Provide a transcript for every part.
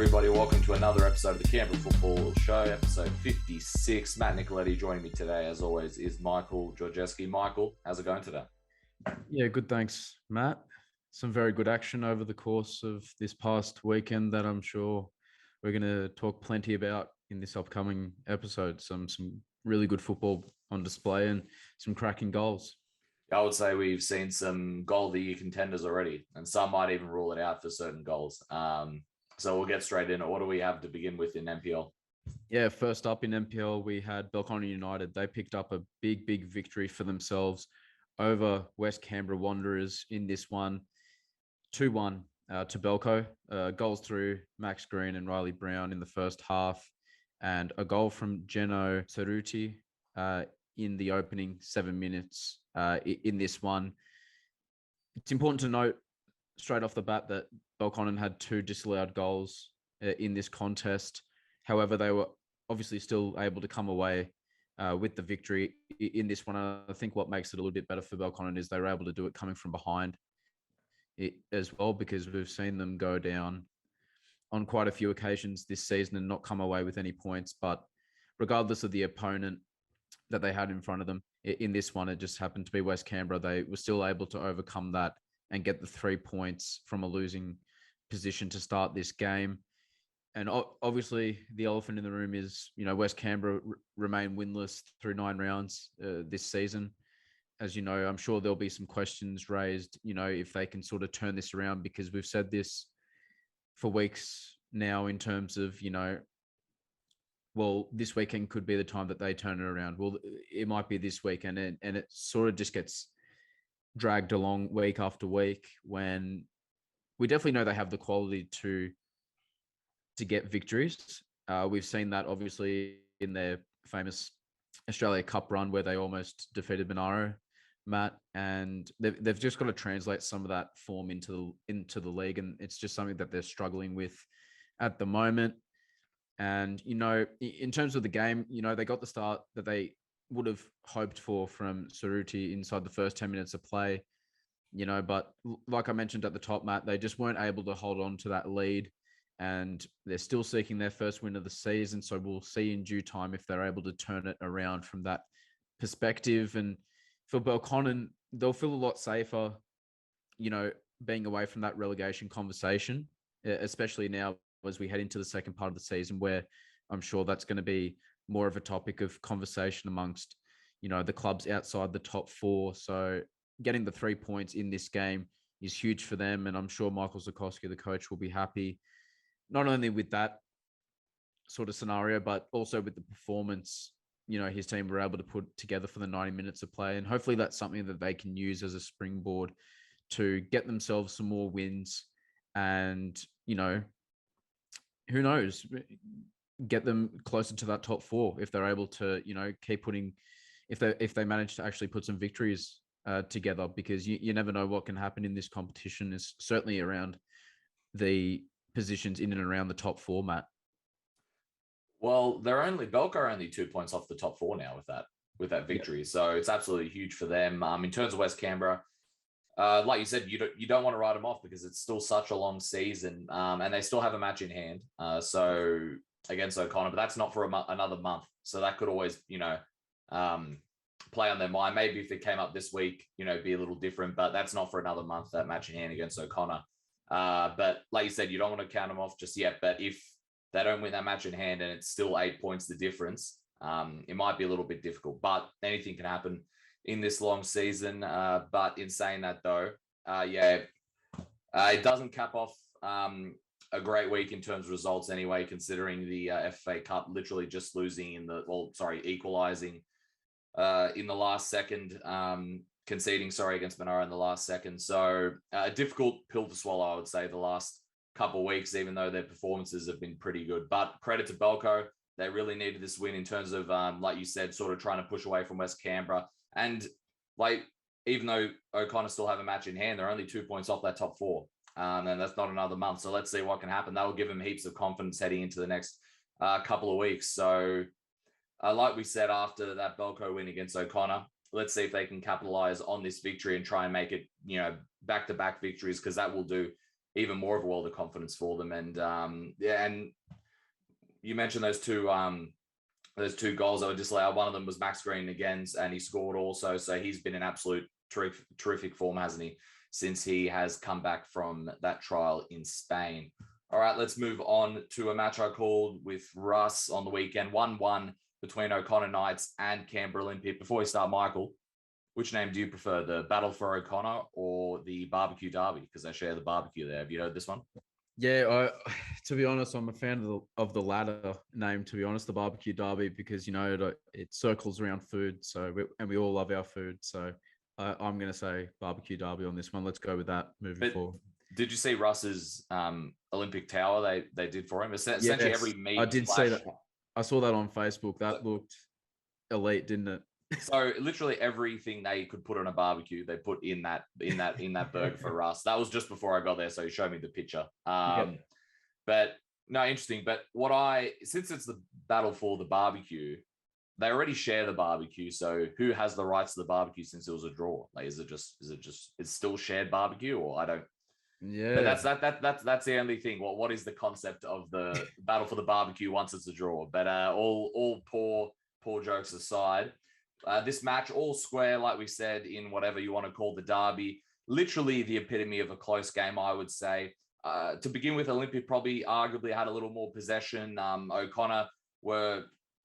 everybody. Welcome to another episode of the Canberra Football Show, episode 56. Matt Nicoletti joining me today, as always, is Michael Georgeski. Michael, how's it going today? Yeah, good. Thanks, Matt. Some very good action over the course of this past weekend that I'm sure we're going to talk plenty about in this upcoming episode. Some really good football on display and some cracking goals. I would say we've seen some goal of the year contenders already, and some might even rule it out for certain goals. So we'll get straight in. What do we have to begin with in NPL? Yeah, first up in NPL, we had Belconnen United. They picked up a big victory for themselves over West Canberra Wanderers in this one, 2-1 to Belco. Goals through Max Green and Riley Brown in the first half, and a goal from Geno Cerruti in the opening 7 minutes in this one. It's important to note straight off the bat that Belconnen had 2 disallowed goals in this contest. However, they were obviously still able to come away with the victory in this one. I think what makes it a little bit better for Belconnen is they were able to do it coming from behind it as well, because we've seen them go down on quite a few occasions this season and not come away with any points. But regardless of the opponent that they had in front of them, in this one, it just happened to be West Canberra. They were still able to overcome that and get the 3 points from a losing position to start this game. And obviously, the elephant in the room is, West Canberra remain winless through 9 rounds this season. As you know, I'm sure there'll be some questions raised, if they can sort of turn this around, because we've said this for weeks now in terms of, well, this weekend could be the time that they turn it around. Well, it might be this weekend, and it sort of just gets dragged along week after week, when we definitely know they have the quality to get victories. We've seen that obviously in their famous Australia Cup run where they almost defeated Monaro, Matt, and they've just got to translate some of that form into the league, and it's just something that they're struggling with at the moment. And, in terms of the game, they got the start that they would have hoped for from Cerruti inside the first 10 minutes of play, but like I mentioned at the top, Matt, they just weren't able to hold on to that lead, and they're still seeking their first win of the season. So we'll see in due time if they're able to turn it around from that perspective. And for Belconnen, they'll feel a lot safer, being away from that relegation conversation, especially now as we head into the second part of the season, where I'm sure that's going to be more of a topic of conversation amongst, the clubs outside the top 4. So getting the 3 points in this game is huge for them. And I'm sure Michael Zukowski, the coach, will be happy, not only with that sort of scenario, but also with the performance, his team were able to put together for the 90 minutes of play. And hopefully that's something that they can use as a springboard to get themselves some more wins and, who knows, get them closer to that top 4 if they're able to, keep putting, if they manage to actually put some victories together, because you never know what can happen in this competition, is certainly around the positions in and around the top 4, Matt. Well, Belco are only 2 points off the top 4 now with that victory. Yeah. So it's absolutely huge for them. In terms of West Canberra, like you said, you don't want to write them off because it's still such a long season, and they still have a match in hand. So against O'Connor, but that's not for another month. So that could always, play on their mind. Maybe if it came up this week, be a little different, but that's not for another month, that match in hand against O'Connor. But like you said, you don't want to count them off just yet. But if they don't win that match in hand and it's still 8 points the difference, it might be a little bit difficult. But anything can happen in this long season. But in saying that, though, it doesn't cap off a great week in terms of results anyway, considering the FA Cup literally just losing equalising in the last second, conceding, against Monaro in the last second. So a difficult pill to swallow, I would say, the last couple of weeks, even though their performances have been pretty good. But credit to Belco. They really needed this win in terms of, like you said, sort of trying to push away from West Canberra. And even though O'Connor still have a match in hand, they're only 2 points off that top 4. And that's not another month. So let's see what can happen. That'll give them heaps of confidence heading into the next couple of weeks. So like we said, after that Belco win against O'Connor, let's see if they can capitalize on this victory and try and make it, back-to-back victories, because that will do even more of a world of confidence for them. And and you mentioned those two goals that were disallowed. One of them was Max Green again, and he scored also. So he's been in absolute terrific form, hasn't he, since he has come back from that trial in Spain. All right, let's move on to a match I called with Russ on the weekend, 1-1 between O'Connor Knights and Canberra Olympic. Before we start, Michael, which name do you prefer, the Battle for O'Connor or the Barbecue Derby? Because they share the barbecue there. Have you heard this one? Yeah, to be honest, I'm a fan of the latter name, to be honest, the Barbecue Derby, because, it circles around food. So, we all love our food. So I'm going to say Barbecue Derby on this one. Let's go with that moving forward. Did you see Russ's Olympic tower they did for him? Essentially, yes, every meat. I did see that. I saw that on Facebook. That looked elite, didn't it? So literally everything they could put on a barbecue, they put in that burger for Russ. That was just before I got there, so he showed me the picture. But no, interesting. But since it's the battle for the barbecue, they already share the barbecue. So who has the rights to the barbecue since it was a draw? Like, is it just it's still shared barbecue, or I don't. Yeah. But that's the only thing. Well, what is the concept of the battle for the barbecue once it's a draw? But all poor jokes aside. This match, all square, like we said, in whatever you want to call the derby, literally the epitome of a close game, I would say. To begin with, Olympic probably arguably had a little more possession. O'Connor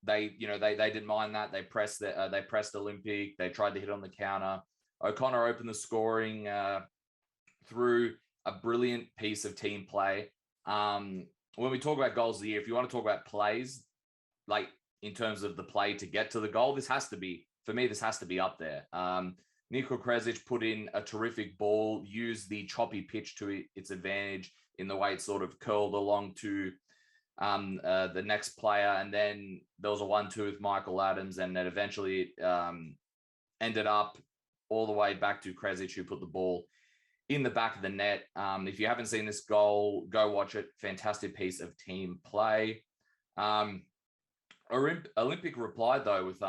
they didn't mind that. They pressed Olympic. They tried to hit on the counter. O'Connor opened the scoring through a brilliant piece of team play. When we talk about goals of the year, if you want to talk about plays, like, in terms of the play to get to the goal, this has to be up there. Niko Kresic put in a terrific ball, used the choppy pitch to its advantage in the way it sort of curled along to the next player. And then there was a 1-2 with Michael Adams, and then eventually ended up all the way back to Kresic, who put the ball in the back of the net. If you haven't seen this goal, go watch it. Fantastic piece of team play. Olympic replied, though, with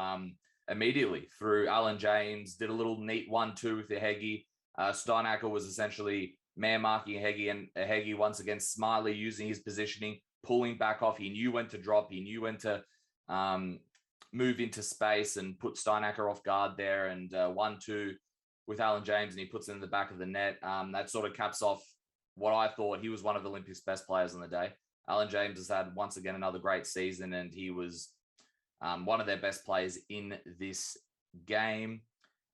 immediately through Alan James, did a little neat 1-2 with the Heggie. Steinacker was essentially man marking Heggie, and Heggie once again smartly using his positioning, pulling back off. He knew when to drop. He knew when to move into space and put Steinacker off guard there. And 1-2 with Alan James, and he puts it in the back of the net. That sort of caps off what I thought. He was one of Olympic's best players on the day. Alan James has had, once again, another great season, and he was one of their best players in this game.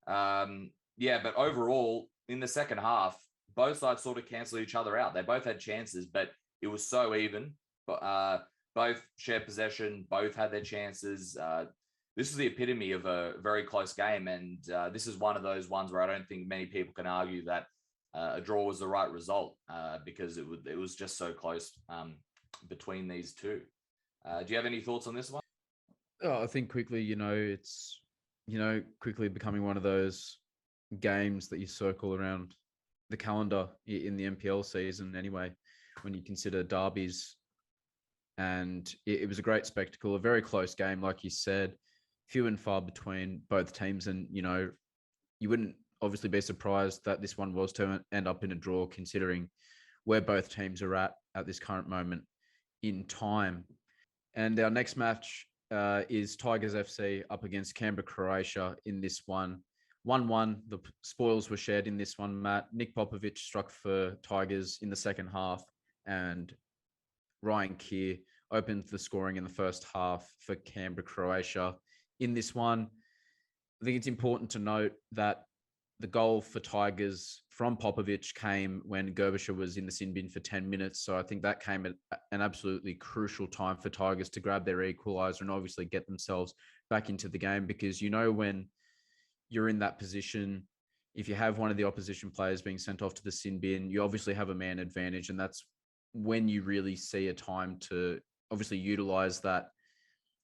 But overall, in the second half, both sides sort of canceled each other out. They both had chances, but it was so even. But both shared possession, both had their chances. This is the epitome of a very close game, and this is one of those ones where I don't think many people can argue that a draw was the right result because it was just so close between these two. Do you have any thoughts on this one? I think quickly, it's, quickly becoming one of those games that you circle around the calendar in the NPL season anyway, when you consider derbies. And it was a great spectacle, a very close game, like you said, few and far between both teams. And, you wouldn't obviously be surprised that this one was to end up in a draw, considering where both teams are at this current moment in time. And our next match is Tigers FC up against Canberra, Croatia in this one. 1-1, the spoils were shared in this one, Matt. Nick Popovic struck for Tigers in the second half, and Ryan Keir opened the scoring in the first half for Canberra, Croatia. In this one, I think it's important to note that the goal for Tigers from Popovic came when Gerbisher was in the sin bin for 10 minutes. So I think that came at an absolutely crucial time for Tigers to grab their equaliser and obviously get themselves back into the game, because when you're in that position, if you have one of the opposition players being sent off to the sin bin, you obviously have a man advantage, and that's when you really see a time to obviously utilize that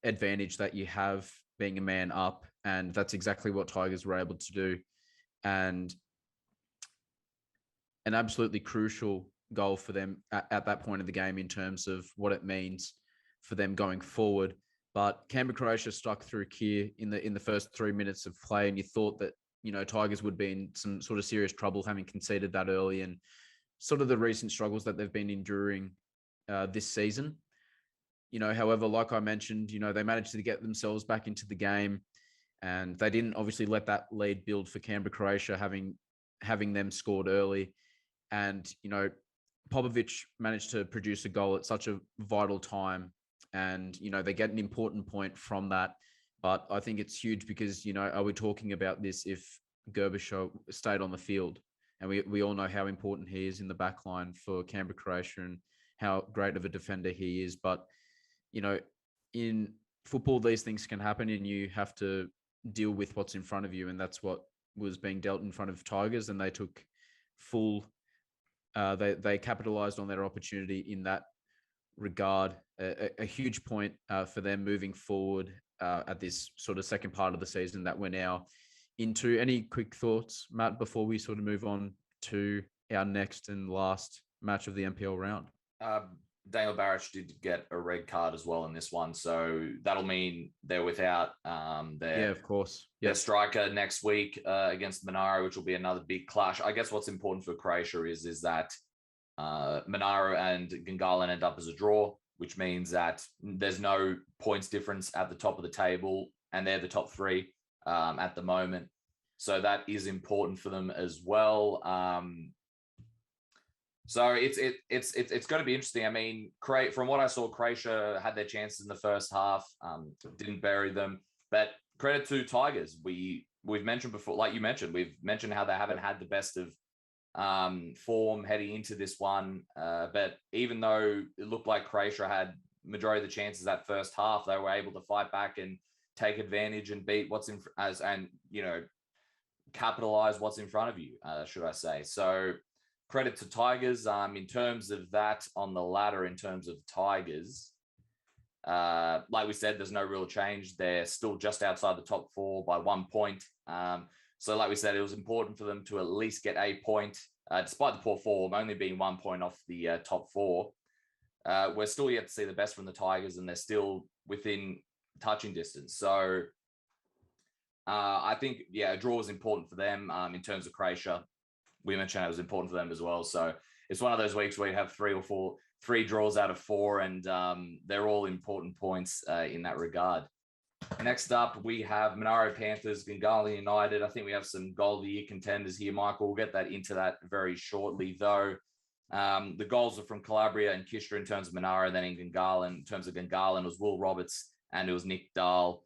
advantage that you have being a man up. And that's exactly what Tigers were able to do. And an absolutely crucial goal for them at that point of the game in terms of what it means for them going forward. But Canberra, Croatia stuck through Keir in the first 3 minutes of play, and you thought that Tigers would be in some sort of serious trouble having conceded that early. And sort of the recent struggles that they've been enduring this season. However, like I mentioned, they managed to get themselves back into the game, and they didn't obviously let that lead build for Canberra, Croatia, having them scored early. And, Popovic managed to produce a goal at such a vital time, and, they get an important point from that. But I think it's huge because, are we talking about this if Gerbisher stayed on the field? And we all know how important he is in the back line for Canberra, Croatia, and how great of a defender he is. But, in football, these things can happen and you have to deal with what's in front of you. And that's what was being dealt in front of Tigers. And they took full, they capitalized on their opportunity in that regard. A huge point for them moving forward at this sort of second part of the season that we're now into. Any quick thoughts, Matt, before we sort of move on to our next and last match of the NPL round? Daniel Barrett did get a red card as well in this one, so that'll mean they're without their of course, their striker next week against Monaro, which will be another big clash. I guess what's important for Croatia is that Monaro and Gungahlin end up as a draw, which means that there's no points difference at the top of the table, and they're the top three at the moment. So that is important for them as well. So it's going to be interesting. I mean, from what I saw, Croatia had their chances in the first half, didn't bury them. But credit to Tigers. We've mentioned before, like you mentioned, we've mentioned how they haven't had the best of form heading into this one. But even though it looked like Croatia had majority of the chances that first half, they were able to fight back and take advantage and beat what's capitalize what's in front of you, should I say. So credit to Tigers. In terms of that on the ladder, in terms of Tigers, like we said, there's no real change. They're still just outside the top four by 1 point. So like we said, it was important for them to at least get a point, despite the poor form, only being 1 point off the top four. We're still yet to see the best from the Tigers, and they're still within touching distance. So I think, a draw was important for them. In terms of Croatia, we mentioned it was important for them as well. So it's one of those weeks where you have three draws out of four, and they're all important points in that regard. Next up, we have Monaro Panthers, Gungahlin United. I think we have some goal of the year contenders here, Michael. We'll get that into that very shortly, though. The goals are from Calabria and Kishra in terms of Monaro. Then in Gungahlin, in terms of Gungahlin, it was Will Roberts and it was Nick Dahl.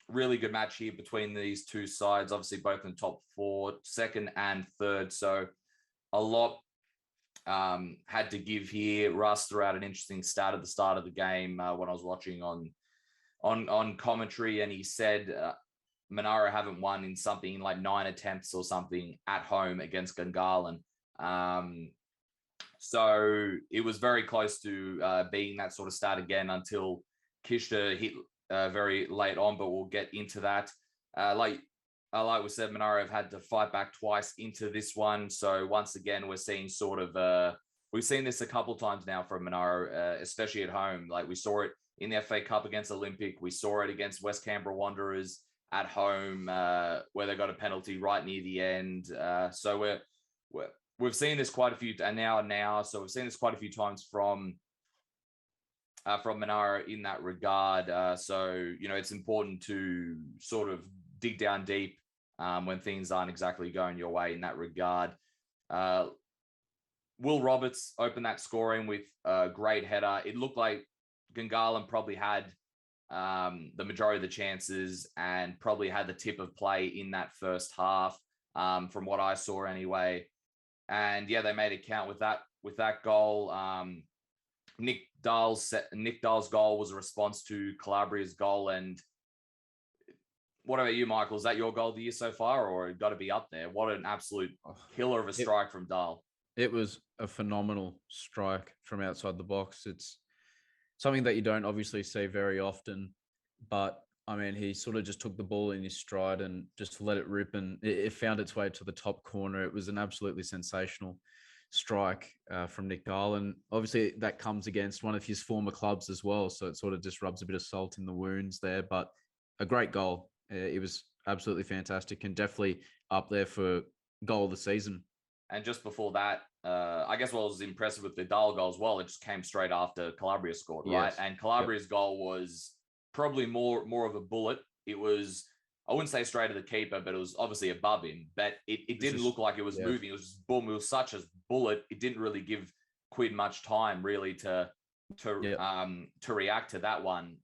Really good match here between these two sides. Obviously, both in the top four, second and third. So a lot had to give here. Russ threw out an interesting stat at the start of the game when I was watching on commentary, and he said Monaro haven't won in something like 9 attempts or something at home against Gungahlin. So it was very close to being that sort of stat again until Kishta hit very late on, but we'll get into that. Like we said, Monaro have had to fight back twice into this one. So once again, we're seeing sort of, we've seen this a couple times now from Monaro, especially at home. Like we saw it in the FA Cup against Olympic. We saw it against West Canberra Wanderers at home, where they got a penalty right near the end. So we've seen this quite a few, and now. So we've seen this quite a few times from Monaro in that regard. So, it's important to sort of dig down deep when things aren't exactly going your way in that regard. Will Roberts opened that scoring with a great header. It looked like Gungahlin probably had the majority of the chances and probably had the tip of play in that first half, from what I saw anyway. And they made it count with that goal. Nick Dahl's goal was a response to Calabria's goal. And what about you, Michael? Is that your goal of the year so far, or it got to be up there? What an absolute killer of a strike from Dahl. It was a phenomenal strike from outside the box. It's something that you don't obviously see very often, but I mean, he sort of just took the ball in his stride and just let it rip, and it found its way to the top corner. It was an absolutely sensational strike from Nick Dahl, and obviously that comes against one of his former clubs as well, so it sort of just rubs a bit of salt in the wounds there, but a great goal. It was absolutely fantastic and definitely up there for goal of the season. And just before that, I guess what was impressive with the Dal goal as well, it just came straight after Calabria scored, right? Yes. And Calabria's goal was probably more of a bullet. It was, I wouldn't say straight to the keeper, but it was obviously above him. But it didn't look like it was moving. It was just boom. It was such a bullet. It didn't really give Quid much time really to react to that one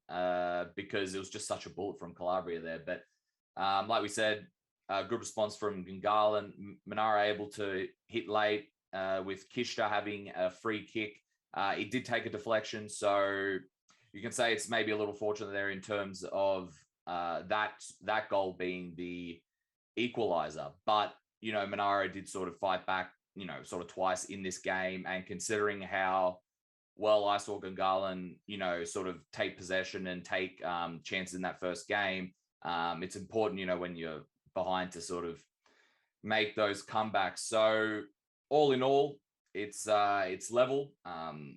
because it was just such a bullet from Calabria there. But like we said, good response from Gungahlin. Monaro able to hit late with Kishta having a free kick. It did take a deflection, so you can say it's maybe a little fortunate there in terms of that goal being the equalizer. But, you know, Monaro did sort of fight back, you know, sort of twice in this game. And considering how well I saw Gungahlin, you know, sort of take possession and take chances in that first game, it's important, you know, when you're behind to sort of make those comebacks. So all in all, it's level.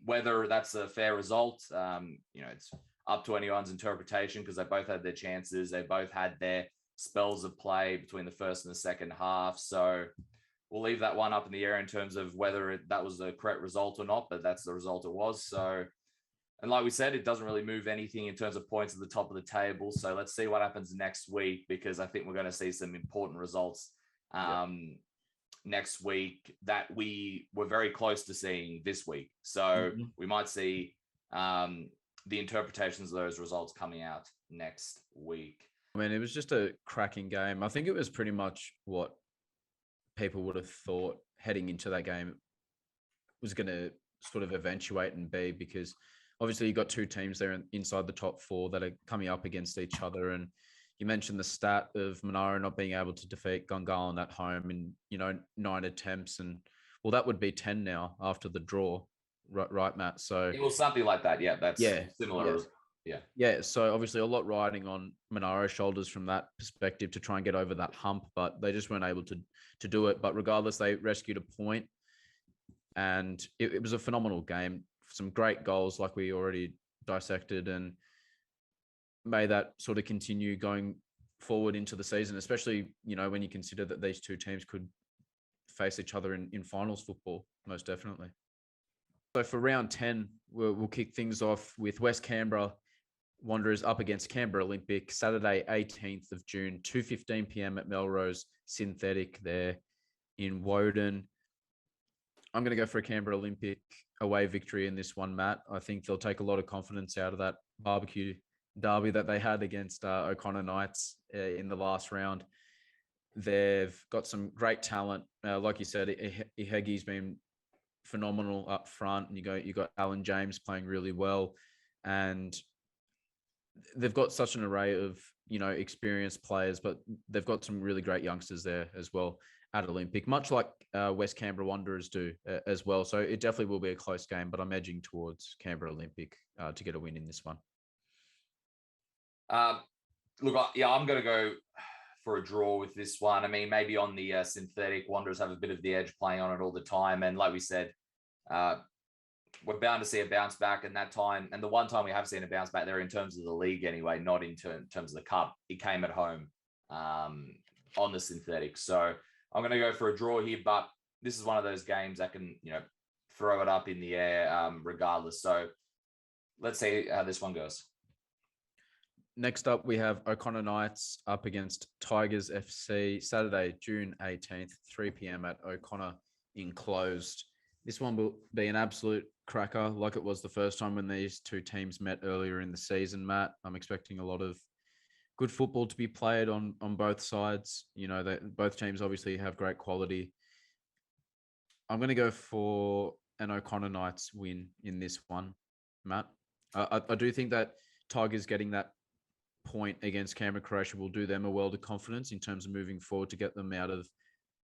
Whether that's a fair result, you know, it's up to anyone's interpretation because they both had their chances. They both had their spells of play between the first and the second half. So we'll leave that one up in the air in terms of whether that was the correct result or not, but that's the result it was. So, and like we said, it doesn't really move anything in terms of points at the top of the table. So let's see what happens next week, because I think we're going to see some important results next week that we were very close to seeing this week. So we might see the interpretations of those results coming out next week. I mean, it was just a cracking game. I think it was pretty much what people would have thought heading into that game was going to sort of eventuate and be, because obviously you've got two teams there inside the top four that are coming up against each other. And you mentioned the stat of Monaro not being able to defeat Gungahlin at home in, you know, 9 attempts. And well, that would be 10 now after the draw. Right, Matt? So it was something like that. Yeah, that's similar. Yeah. So obviously a lot riding on Monaro's shoulders from that perspective to try and get over that hump, but they just weren't able to do it. But regardless, they rescued a point, and it was a phenomenal game. Some great goals, like we already dissected, and may that sort of continue going forward into the season, especially, you know, when you consider that these two teams could face each other in finals football, most definitely. So for round 10, we'll kick things off with West Canberra Wanderers up against Canberra Olympic, Saturday, 18th of June, 2:15 p.m. at Melrose Synthetic there in Woden. I'm going to go for a Canberra Olympic away victory in this one, Matt. I think they'll take a lot of confidence out of that barbecue derby that they had against O'Connor Knights in the last round. They've got some great talent. Like you said, Ihegi's been phenomenal up front, and you got Alan James playing really well, and they've got such an array of, you know, experienced players, but they've got some really great youngsters there as well at Olympic, much like West Canberra Wanderers do as well. So it definitely will be a close game, but I'm edging towards Canberra Olympic to get a win in this one. Look, I'm going to go for a draw with this one. I mean, maybe on the synthetic, Wanderers have a bit of the edge playing on it all the time. And like we said, we're bound to see a bounce back. And that time, and the one time we have seen a bounce back there in terms of the league anyway, not in terms of the cup, it came at home on the synthetic. So I'm going to go for a draw here, but this is one of those games that can, you know, throw it up in the air regardless. So let's see how this one goes. Next up, we have O'Connor Knights up against Tigers FC, Saturday, June 18th, 3 p.m. at O'Connor Enclosed. This one will be an absolute cracker, like it was the first time when these two teams met earlier in the season, Matt. I'm expecting a lot of good football to be played on both sides. You know, both teams obviously have great quality. I'm going to go for an O'Connor Knights win in this one, Matt. I do think that Tigers getting that point against Canberra, Croatia will do them a world of confidence in terms of moving forward to get them out of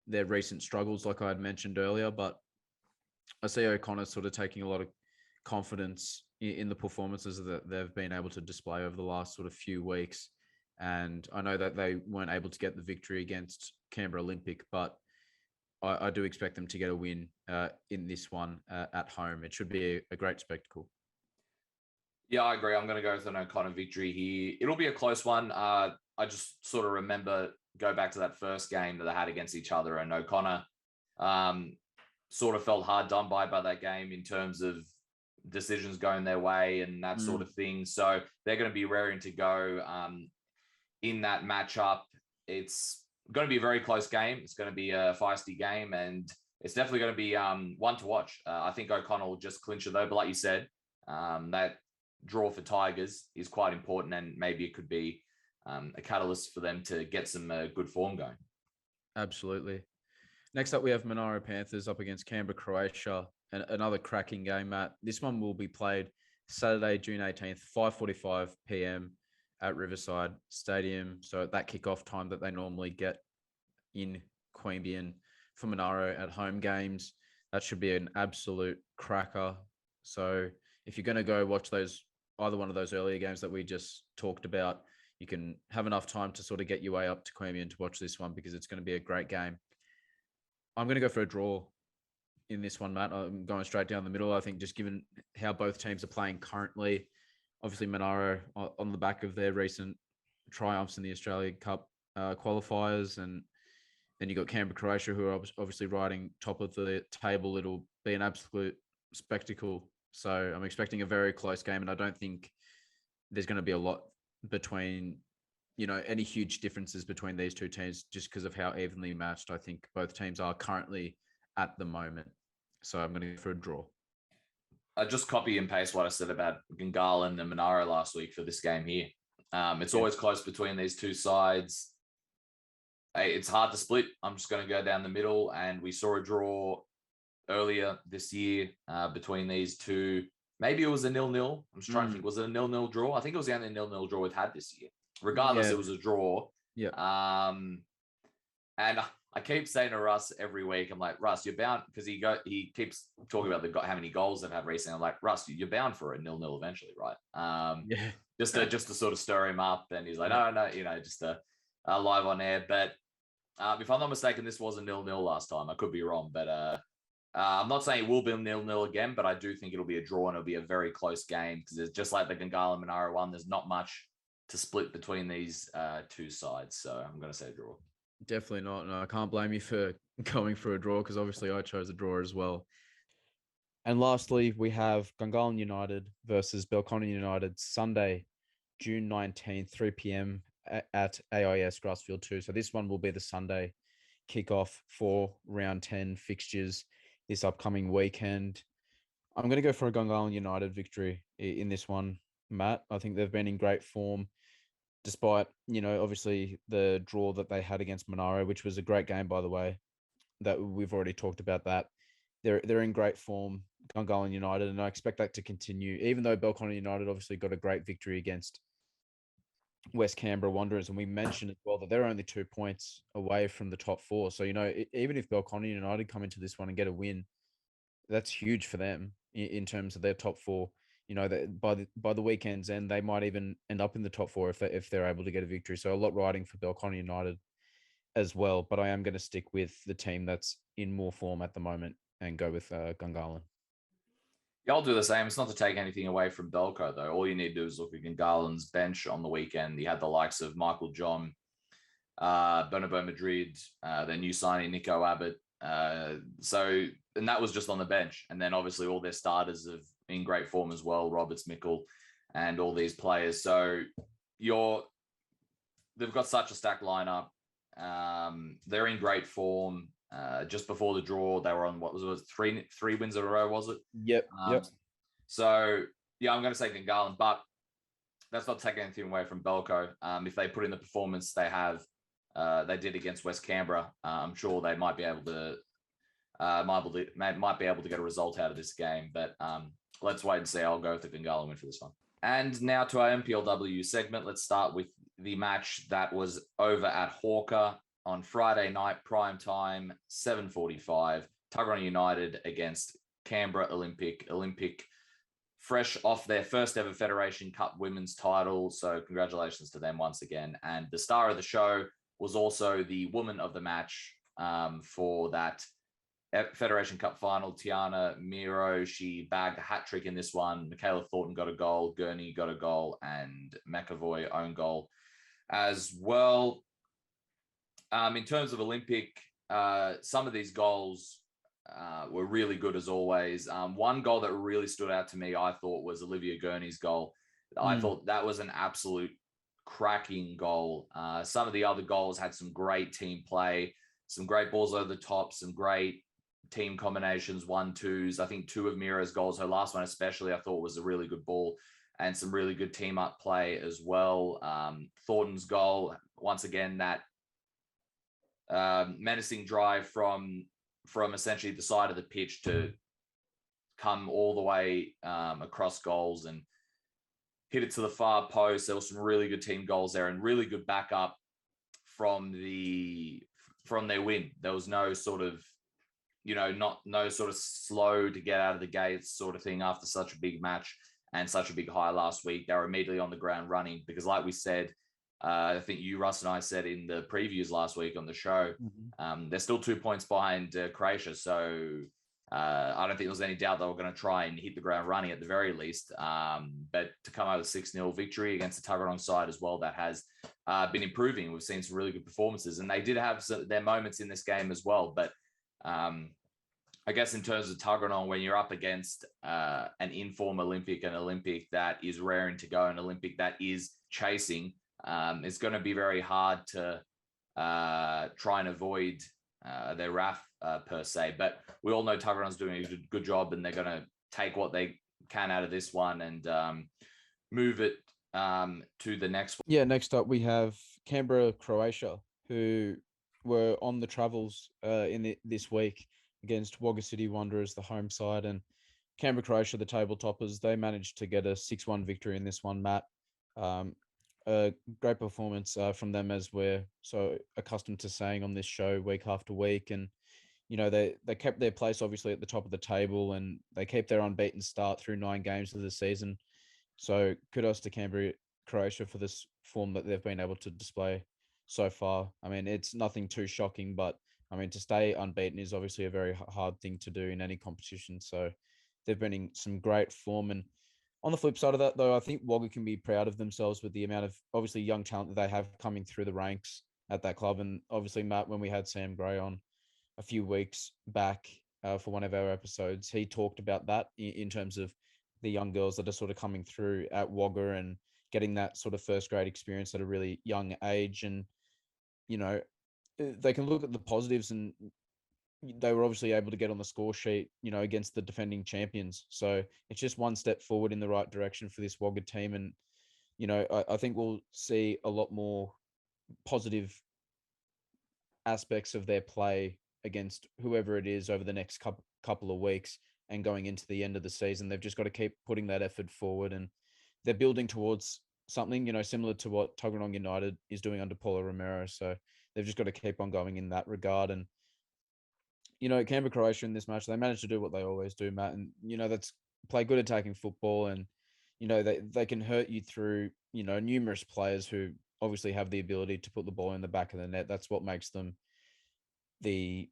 their recent struggles, like I had mentioned earlier. But I see O'Connor sort of taking a lot of confidence in the performances that they've been able to display over the last sort of few weeks. And I know that they weren't able to get the victory against Canberra Olympic, but I do expect them to get a win in this one at home. It should be a great spectacle. Yeah, I agree. I'm going to go with an O'Connor victory here. It'll be a close one. I just sort of remember go back to that first game that they had against each other, and O'Connor sort of felt hard done by that game in terms of decisions going their way and that sort of thing. So they're going to be raring to go in that matchup. It's going to be a very close game. It's going to be a feisty game, and it's definitely going to be one to watch. I think O'Connell will just clinch it though, but like you said, that draw for Tigers is quite important, and maybe it could be a catalyst for them to get some good form going. Absolutely. Next up, we have Monaro Panthers up against Canberra, Croatia, and another cracking game, Matt. This one will be played Saturday, June 18th, 5:45 p.m. at Riverside Stadium. So at that kickoff time that they normally get in Queanbeyan for Monaro at home games, that should be an absolute cracker. So if you're going to go watch either one of those earlier games that we just talked about, you can have enough time to sort of get your way up to Queanbeyan to watch this one, because it's going to be a great game. I'm going to go for a draw in this one, Matt. I'm going straight down the middle. I think just given how both teams are playing currently, obviously Monaro on the back of their recent triumphs in the Australian Cup qualifiers, and then you got Canberra, Croatia, who are obviously riding top of the table. It'll be an absolute spectacle. So I'm expecting a very close game, and I don't think there's going to be a lot between, any huge differences between these two teams just because of how evenly matched I think both teams are currently at the moment. So I'm going to go for a draw. I just copy and paste what I said about Gungahlin and Monaro last week for this game here. It's always close between these two sides. It's hard to split. I'm just going to go down the middle, and we saw a draw earlier this year between these two. Maybe it was a 0-0. I'm just trying to think. Was it a 0-0 draw? I think it was the only 0-0 draw we've had this year. Regardless, it was a draw. Yeah. And I keep saying to Russ every week, I'm like, Russ, you're bound, because he keeps talking about how many goals they've had recently. I'm like, Russ, you're bound for a 0-0 eventually, right? Just to sort of stir him up. And he's like, no, just live on air. But if I'm not mistaken, this was a 0-0 last time. I could be wrong, but I'm not saying it will be a 0-0 again, but I do think it'll be a draw, and it'll be a very close game, because it's just like the Gungahlin Monaro one. There's not much to split between these two sides. So I'm going to say draw. Definitely not. No, I can't blame you for going for a draw, because obviously I chose a draw as well. And lastly, we have Gungahlin United versus Belconnen United, Sunday, June 19th, 3 p.m. at AIS Grassfield 2. So this one will be the Sunday kickoff for round 10 fixtures this upcoming weekend. I'm going to go for a Gungahlin United victory in this one, Matt. I think they've been in great form, despite, obviously the draw that they had against Monaro, which was a great game, by the way, that we've already talked about that. They're in great form, Gungahlin United, and I expect that to continue, even though Belconnen United obviously got a great victory against West Canberra Wanderers. And we mentioned as well that they're only 2 points away from the top four. So, even if Belconnen United come into this one and get a win, that's huge for them in terms of their top four. That by the weekend's end, they might even end up in the top four if they're able to get a victory. So a lot riding for Belconnen United as well. But I am going to stick with the team that's in more form at the moment and go with Gungahlin. Yeah, I'll do the same. It's not to take anything away from Belco, though. All you need to do is look at Gungahlin's bench on the weekend. He had the likes of Michael John, Bernabeu Madrid, their new signing, Nico Abbott. And that was just on the bench. And then obviously all their starters have in great form as well, Roberts, Mickle, and all these players. So they've got such a stacked lineup. They're in great form. Just before the draw, they were on what was it, three wins in a row, was it? Yep. So yeah, I'm going to say Gungahlin, but that's not taking anything away from Belco. If they put in the performance they did against West Canberra, I'm sure they might be able to get a result out of this game. But let's wait and see. I'll go with the Gungahlin win for this one. And now to our NPLW segment. Let's start with the match that was over at Hawker on Friday night, prime time, 7:45. Tuggeranong United against Canberra Olympic. Olympic fresh off their first ever Federation Cup women's title. So congratulations to them once again. And the star of the show was also the woman of the match for that Federation Cup final, Tiana Miro. She bagged a hat trick in this one. Michaela Thornton got a goal, Gurney got a goal, and McAvoy own goal as well. In terms of Olympic, some of these goals were really good as always. One goal that really stood out to me, I thought, was Olivia Gurney's goal. I thought that was an absolute cracking goal. Some of the other goals had some great team play, some great balls over the top, some great team combinations, 1-2s. I think 2 of Mira's goals, her last one especially, I thought was a really good ball and some really good team up play as well. Thornton's goal, once again, that menacing drive from essentially the side of the pitch to come all the way across goals and hit it to the far post. There was some really good team goals there and really good backup from their win. There was no sort of, no sort of slow to get out of the gates sort of thing after such a big match and such a big high last week. They were immediately on the ground running because, like we said, I think you, Russ, and I said in the previews last week on the show, they're still 2 points behind Croatia. So I don't think there was any doubt they were going to try and hit the ground running at the very least. But to come out with a 6-0 victory against the Tuggeranong side as well, that has been improving. We've seen some really good performances, and they did have their moments in this game as well. But I guess in terms of Tuggeranong, when you're up against an inform Olympic, an Olympic that is raring to go, an Olympic that is chasing, it's going to be very hard to try and avoid their RAF per se. But we all know Tuggeranong's doing a good job, and they're going to take what they can out of this one and move it to the next one. Yeah, next up we have Canberra, Croatia, who were on the travels this week against Wagga City Wanderers, the home side, and Canberra, Croatia, the table toppers. They managed to get a 6-1 victory in this one, Matt. A great performance from them, as we're so accustomed to saying on this show week after week. And, they kept their place obviously at the top of the table, and they kept their unbeaten start through 9 games of the season. So kudos to Canberra, Croatia for this form that they've been able to display so far. I mean, it's nothing too shocking, but I mean, to stay unbeaten is obviously a very hard thing to do in any competition. So they've been in some great form. And on the flip side of that, though, I think Wagga can be proud of themselves with the amount of obviously young talent that they have coming through the ranks at that club. And obviously, Matt, when we had Sam Gray on a few weeks back for one of our episodes, he talked about that in terms of the young girls that are sort of coming through at Wagga and getting that sort of first grade experience at a really young age. And, they can look at the positives, and they were obviously able to get on the score sheet, against the defending champions. So it's just one step forward in the right direction for this Wagga team. And, I think we'll see a lot more positive aspects of their play against whoever it is over the next couple of weeks and going into the end of the season. They've just got to keep putting that effort forward, and they're building towards something, similar to what Tuggeranong United is doing under Paulo Romero. So they've just got to keep on going in that regard. And, Canberra, Croatia in this match, they managed to do what they always do, Matt. And, that's play good attacking football. And, they can hurt you through, numerous players who obviously have the ability to put the ball in the back of the net. That's what makes them the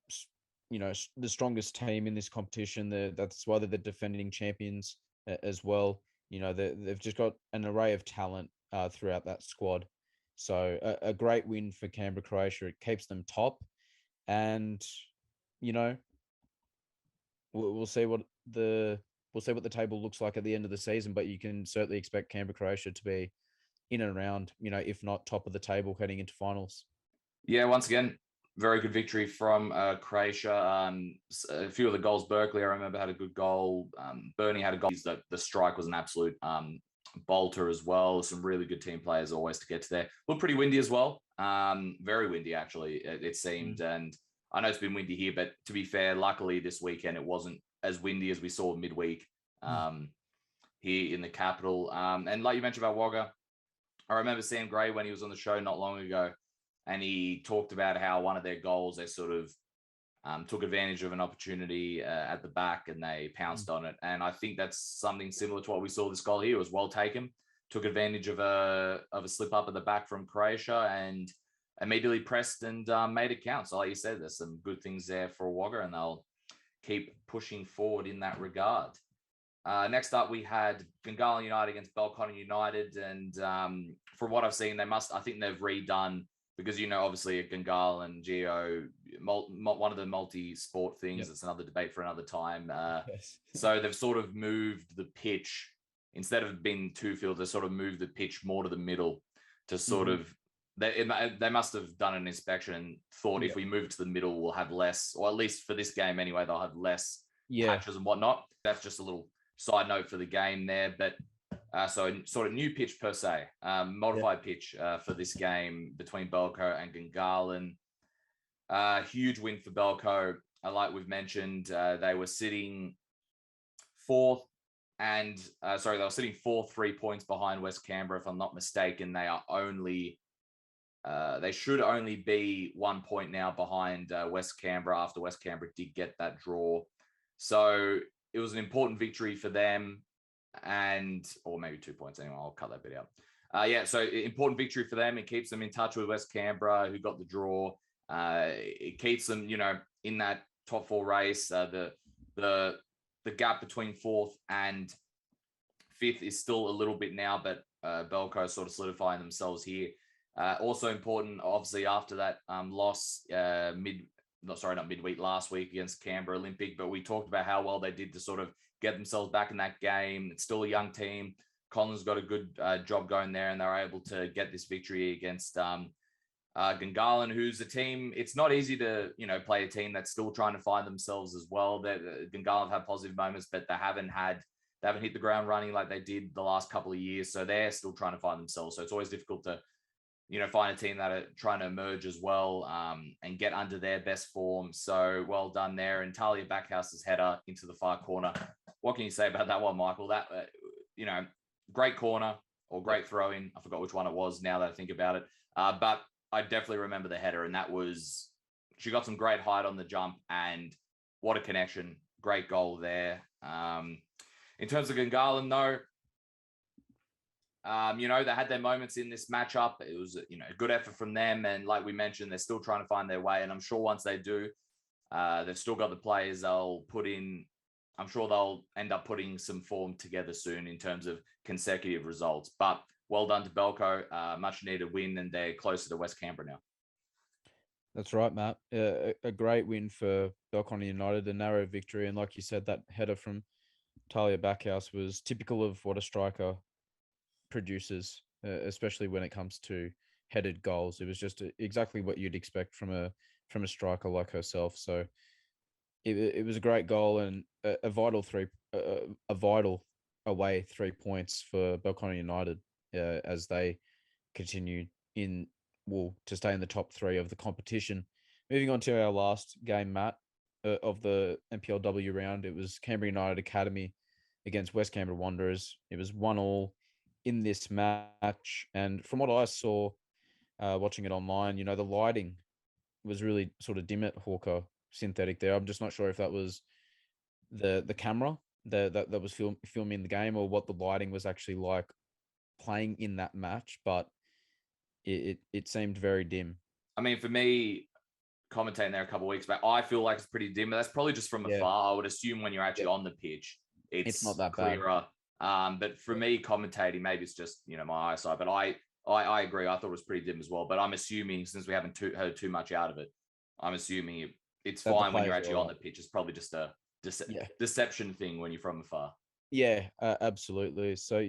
strongest team in this competition. That's why they're the defending champions as well. They've just got an array of talent throughout that squad. So a great win for Canberra, Croatia. It keeps them top, and we'll see what the table looks like at the end of the season. But you can certainly expect Canberra, Croatia to be in and around, if not top of the table heading into finals. Yeah, once again, very good victory from Croatia. A few of the goals, Berkeley, I remember, had a good goal. Bernie had a goal. The strike was an absolute bolter as well. Some really good team players always to get to there. Looked pretty windy as well. Very windy, actually, it seemed. And I know it's been windy here, but to be fair, luckily this weekend it wasn't as windy as we saw midweek here in the capital. And like you mentioned about Wagga, I remember Sam Gray when he was on the show not long ago, and he talked about how one of their goals, they sort of took advantage of an opportunity at the back and they pounced on it. And I think that's something similar to what we saw this goal here. It was well taken, took advantage of a slip up at the back from Croatia and immediately pressed and made it count. So like you said, there's some good things there for Wagga, and they'll keep pushing forward in that regard. Next up, we had Gungahlin United against Belconnen United. And from what I've seen, I think they've redone because, obviously at Gungahlin and Geo, one of the multi-sport things, it's another debate for another time. Yes. So they've sort of moved the pitch, instead of being two fields, they sort of moved the pitch more to the middle to sort of, they must have done an inspection and thought if we move it to the middle, we'll have less, or at least for this game anyway, they'll have less patches and whatnot. That's just a little side note for the game there. But so sort of new pitch per se, modified pitch for this game between Belco and Gungahlin. Huge win for Belco. Like we've mentioned, they were sitting fourth and they were sitting 3 points behind West Canberra, if I'm not mistaken. They are only, they should only be 1 point now behind West Canberra after West Canberra did get that draw. So it was an important victory for them, or maybe 2 points anyway. I'll cut that bit out. So important victory for them. It keeps them in touch with West Canberra, who got the draw. It keeps them, in that top four race. The gap between fourth and fifth is still a little bit now, but Belco sort of solidifying themselves here. Also important, obviously, after that loss not midweek last week against Canberra Olympic, but we talked about how well they did to sort of get themselves back in that game. It's still a young team. Collins got a good job going there, and they were able to get this victory against Gungahlin, who's a team. It's not easy to play a team that's still trying to find themselves as well. Gungahlin have had positive moments, but they haven't hit the ground running like they did the last couple of years. So they're still trying to find themselves. So it's always difficult to find a team that are trying to emerge as well and get under their best form. So well done there. And Talia Backhouse's header into the far corner. What can you say about that one, Michael? That great corner or great throw in. I forgot which one it was now that I think about it. But I definitely remember the header, and she got some great height on the jump, and what a connection. Great goal there. In terms of Gungahlin, though, they had their moments in this matchup. It was, a good effort from them. And like we mentioned, they're still trying to find their way. And I'm sure once they do, they've still got the players they'll put in. I'm sure they'll end up putting some form together soon in terms of consecutive results. But well done to Belco. Much needed win, and they're closer to West Canberra now. That's right, Matt. A great win for Belconnen United, a narrow victory. And like you said, that header from Talia Backhouse was typical of what a striker produces, especially when it comes to headed goals. It was just exactly what you'd expect from a striker like herself. So it was a great goal and a vital away 3 points for Belconnen United as they continue to stay in the top three of the competition. Moving on to our last game, Matt, of the NPLW round, it was Canberra United Academy against West Canberra Wanderers. It was 1-1 in this match, and from what I saw watching it online, the lighting was really sort of dim at Hawker Synthetic there. I'm just not sure if that was the camera that was filming the game, or what the lighting was actually like playing in that match, but it seemed very dim. I mean, for me, commentating there a couple of weeks back, I feel like it's pretty dim, but that's probably just from afar. I would assume when you're actually on the pitch, it's not that clearer. But for me, commentating, maybe it's just my eyesight. But I agree. I thought it was pretty dim as well. But I'm assuming, since we haven't heard too much out of it, I'm assuming it's fine when you're actually on the pitch. It's probably just a deception thing when you're from afar. Yeah, absolutely. So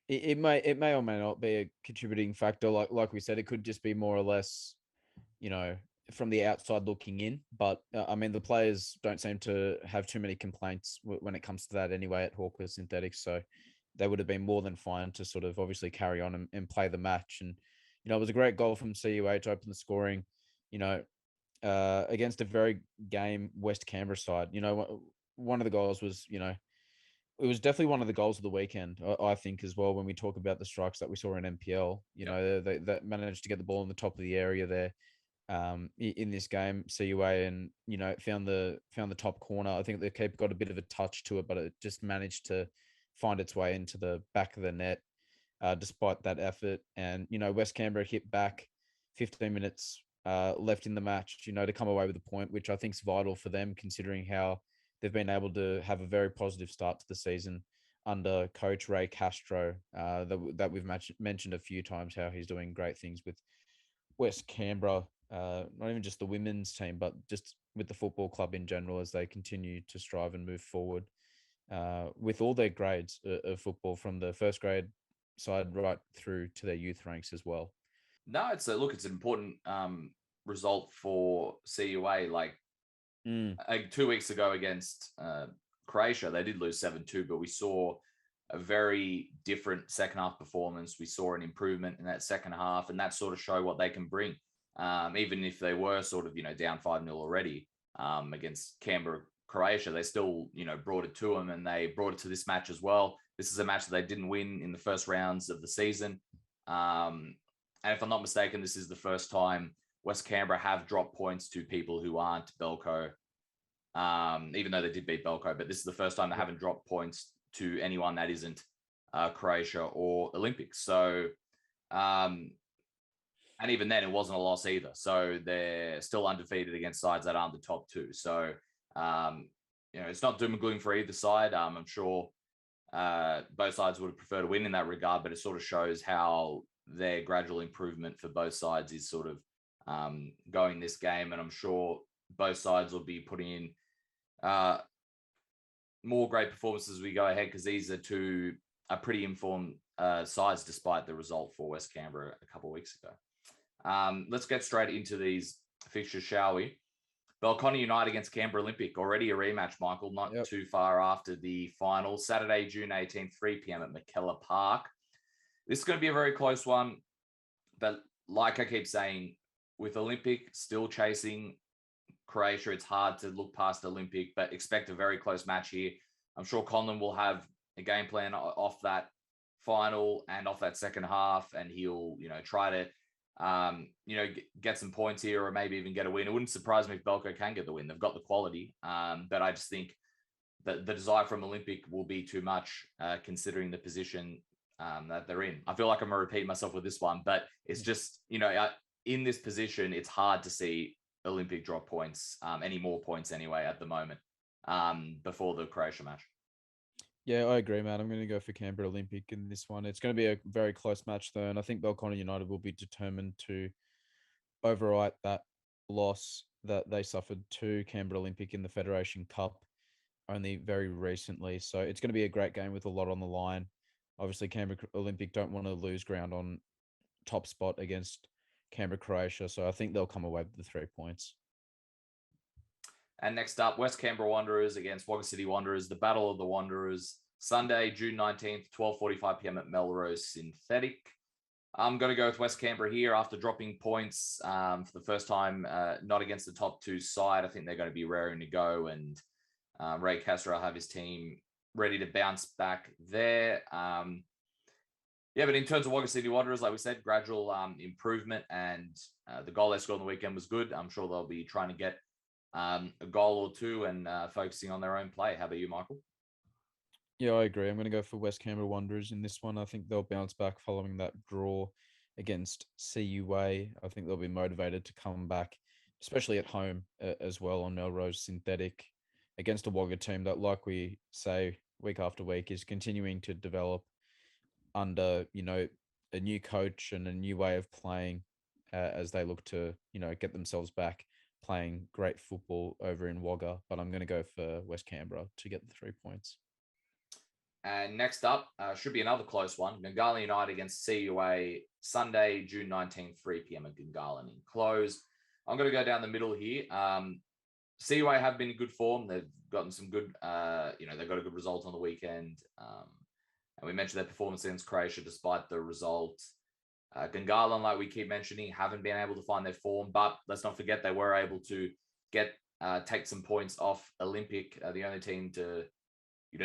it may or may not be a contributing factor. Like we said, it could just be more or less, from the outside looking in. But I mean, the players don't seem to have too many complaints when it comes to that anyway at Hawker Synthetics. So they would have been more than fine to sort of obviously carry on and play the match. And it was a great goal from CUA to open the scoring. Against a very game West Canberra side. One of the goals was, it was definitely one of the goals of the weekend, I think, as well, when we talk about the strikes that we saw in NPL. They managed to get the ball in the top of the area there in this game, CUA, and, found the top corner. I think the keeper got a bit of a touch to it, but it just managed to find its way into the back of the net despite that effort. And, West Canberra hit back 15 minutes left in the match, to come away with a point, which I think is vital for them, considering how they've been able to have a very positive start to the season under coach Ray Castro, that we've mentioned a few times, how he's doing great things with West Canberra, not even just the women's team, but just with the football club in general, as they continue to strive and move forward with all their grades of football, from the first grade side right through to their youth ranks as well. No, it's an important result for CUA. Like 2 weeks ago against Croatia, they did lose 7-2, but we saw a very different second half performance. We saw an improvement in that second half, and that sort of showed what they can bring. Even if they were sort of, down 5-0 already against Canberra, Croatia, they still, brought it to them, and they brought it to this match as well. This is a match that they didn't win in the first rounds of the season. And if I'm not mistaken, this is the first time West Canberra have dropped points to people who aren't Belco, even though they did beat Belco, but this is the first time they haven't dropped points to anyone that isn't Croatia or Olympics. So, and even then, it wasn't a loss either. So they're still undefeated against sides that aren't the top two. So, it's not doom and gloom for either side. I'm sure both sides would have preferred to win in that regard, but it sort of shows how their gradual improvement for both sides is sort of going this game. And I'm sure both sides will be putting in more great performances as we go ahead, because these are two pretty informed sides despite the result for West Canberra a couple of weeks ago. Let's get straight into these fixtures, shall we? Belconnen United against Canberra Olympic, already a rematch, Michael, not too far after the final. Saturday, June 18th, 3 p.m. at McKellar Park. This is going to be a very close one, but like I keep saying, with Olympic still chasing Croatia, it's hard to look past Olympic, but expect a very close match here. I'm sure Conlon will have a game plan off that final and off that second half, and he'll, try to get some points here, or maybe even get a win. It wouldn't surprise me if Belco can get the win. They've got the quality, but I just think that the desire from Olympic will be too much, considering the position that they're in. I feel like I'm going to repeat myself with this one, but it's just, in this position, it's hard to see Olympic drop points, any more points anyway at the moment, before the Croatia match. Yeah, I agree, man. I'm going to go for Canberra Olympic in this one. It's going to be a very close match, though, and I think Belconnen United will be determined to overwrite that loss that they suffered to Canberra Olympic in the Federation Cup only very recently. So it's going to be a great game with a lot on the line. Obviously, Canberra Olympic don't want to lose ground on top spot against Canberra Croatia, so I think they'll come away with the 3 points. And next up, West Canberra Wanderers against Wagga City Wanderers, the Battle of the Wanderers, Sunday, June 19th, 12:45 p.m. at Melrose Synthetic. I'm going to go with West Canberra here after dropping points for the first time, not against the top two side. I think they're going to be raring to go, and Ray Castro will have his team ready to bounce back there. But in terms of Wagga City Wanderers, like we said, gradual improvement, and the goal they scored on the weekend was good. I'm sure they'll be trying to get a goal or two and focusing on their own play. How about you, Michael? Yeah, I agree. I'm going to go for West Canberra Wanderers in this one. I think they'll bounce back following that draw against CUA. I think they'll be motivated to come back, especially at home as well on Melrose Synthetic, against a Wagga team that, like we say week after week, is continuing to develop under, a new coach and a new way of playing as they look to, get themselves back playing great football over in Wagga. But I'm going to go for West Canberra to get the 3 points. And next up should be another close one. Gungahlin United against CUA, Sunday, June 19th, 3 p.m. at Gungahlin in close. I'm going to go down the middle here. CUA have been in good form. They've gotten some good, they got a good result on the weekend. And we mentioned their performance against Croatia despite the result. Gungahlin, like we keep mentioning, haven't been able to find their form, but let's not forget they were able to take some points off Olympic, the only team to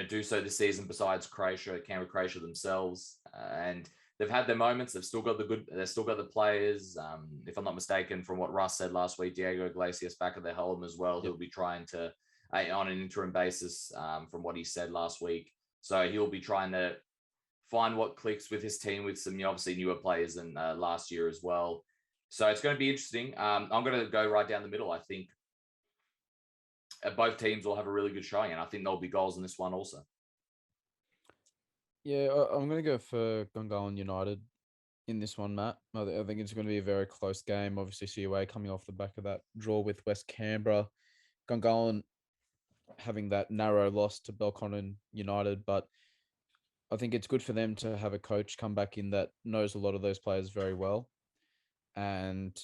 do so this season besides Canberra Croatia themselves. And they've had their moments. They've still got the players. If I'm not mistaken, from what Russ said last week, Diego Iglesias back at the helm as well. Yep. He'll be trying to, on an interim basis, from what he said last week. So he'll be trying to find what clicks with his team, with some obviously newer players than last year as well. So it's going to be interesting. I'm going to go right down the middle. I think both teams will have a really good showing, and I think there'll be goals in this one also. Yeah, I'm going to go for Gungahlin United in this one, Matt. I think it's going to be a very close game. Obviously, CUA coming off the back of that draw with West Canberra. Gungahlin having that narrow loss to Belconnen United, but I think it's good for them to have a coach come back in that knows a lot of those players very well. And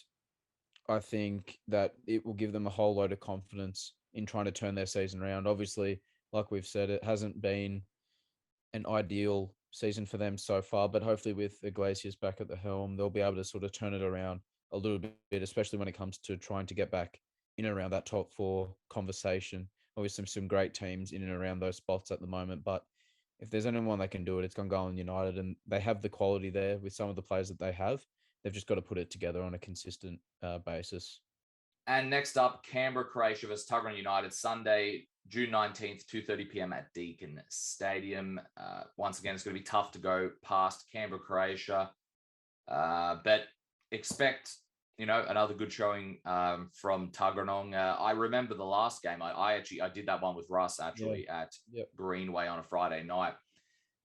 I think that it will give them a whole load of confidence in trying to turn their season around. Obviously, like we've said, it hasn't been an ideal season for them so far, but hopefully with Iglesias back at the helm, they'll be able to sort of turn it around a little bit, especially when it comes to trying to get back in and around that top four conversation. Obviously, some great teams in and around those spots at the moment, but if there's anyone that can do it, it's Gungahlin United, and they have the quality there with some of the players that they have. They've just got to put it together on a consistent basis. And next up, Canberra, Croatia versus Tuggeranong United, Sunday, June 19th, 2:30 p.m. at Deakin Stadium. Once again, it's going to be tough to go past Canberra, Croatia, but expect, another good showing from Tuggeranong. I remember the last game. I did that one with Russ at Greenway on a Friday night.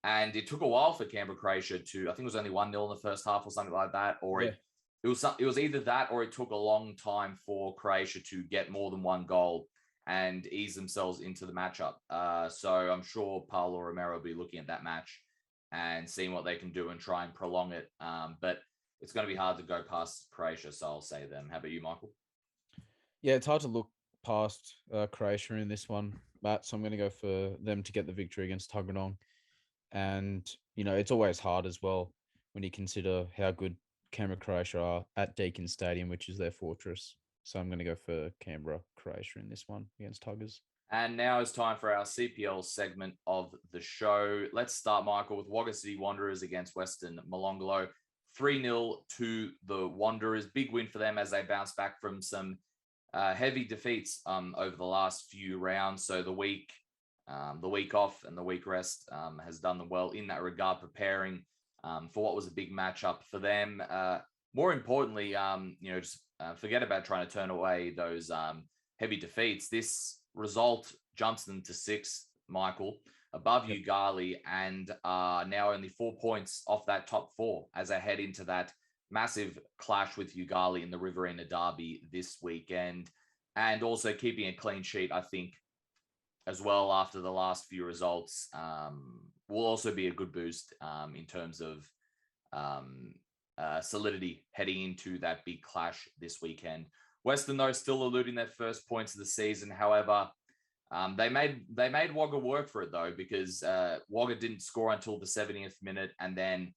And it took a while for Canberra, Croatia to, I think it was only 1-0 in the first half or something like that, or it was either that or it took a long time for Croatia to get more than one goal and ease themselves into the matchup. So I'm sure Paulo Romero will be looking at that match and seeing what they can do and try and prolong it. But it's going to be hard to go past Croatia, so I'll say them. How about you, Michael? Yeah, it's hard to look past Croatia in this one, Matt. So I'm going to go for them to get the victory against Tuggeranong. And, it's always hard as well when you consider how good Canberra, Croatia are at Deakin Stadium, which is their fortress. So I'm going to go for Canberra, Croatia in this one against Tuggers. And now it's time for our CPL segment of the show. Let's start, Michael, with Wagga City Wanderers against Weston Molonglo. 3-0 to the Wanderers. Big win for them as they bounce back from some heavy defeats over the last few rounds. So the week off and the week rest has done them well in that regard, preparing for what was a big matchup for them. More importantly, just forget about trying to turn away those heavy defeats. This result jumps them to 6th, Michael, above Yoogali, and now only 4 points off that top 4 as they head into that massive clash with Yoogali in the Riverina Derby this weekend. And also keeping a clean sheet, I think, as well after the last few results, will also be a good boost in terms of solidity heading into that big clash this weekend. Weston, though, still eluding their first points of the season. However, they made Wagga work for it, though, because Wagga didn't score until the 70th minute. And then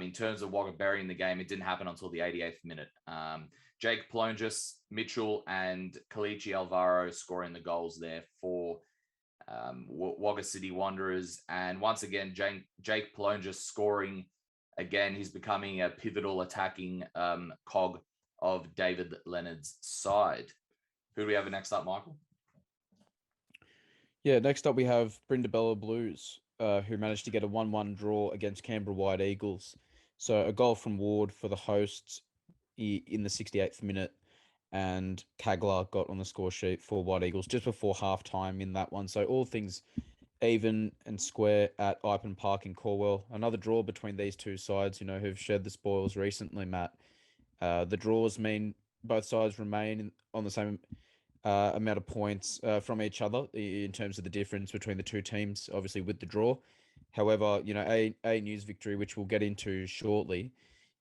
in terms of Wagga burying the game, it didn't happen until the 88th minute. Jake Polongus, Mitchell, and Kalichi Alvaro scoring the goals there for Wagga City Wanderers. And once again, Jake Polongus scoring again. He's becoming a pivotal attacking cog of David Leonard's side. Who do we have next up, Michael? Yeah, next up we have Brindabella Blues, who managed to get a 1-1 draw against Canberra White Eagles. So a goal from Ward for the hosts in the 68th minute, and Kagler got on the score sheet for White Eagles just before halftime in that one. So all things even and square at Ipen Park in Corwell. Another draw between these two sides, who've shared the spoils recently, Matt. The draws mean both sides remain on the same amount of points from each other in terms of the difference between the two teams, obviously with the draw. However, ANU's victory, which we'll get into shortly,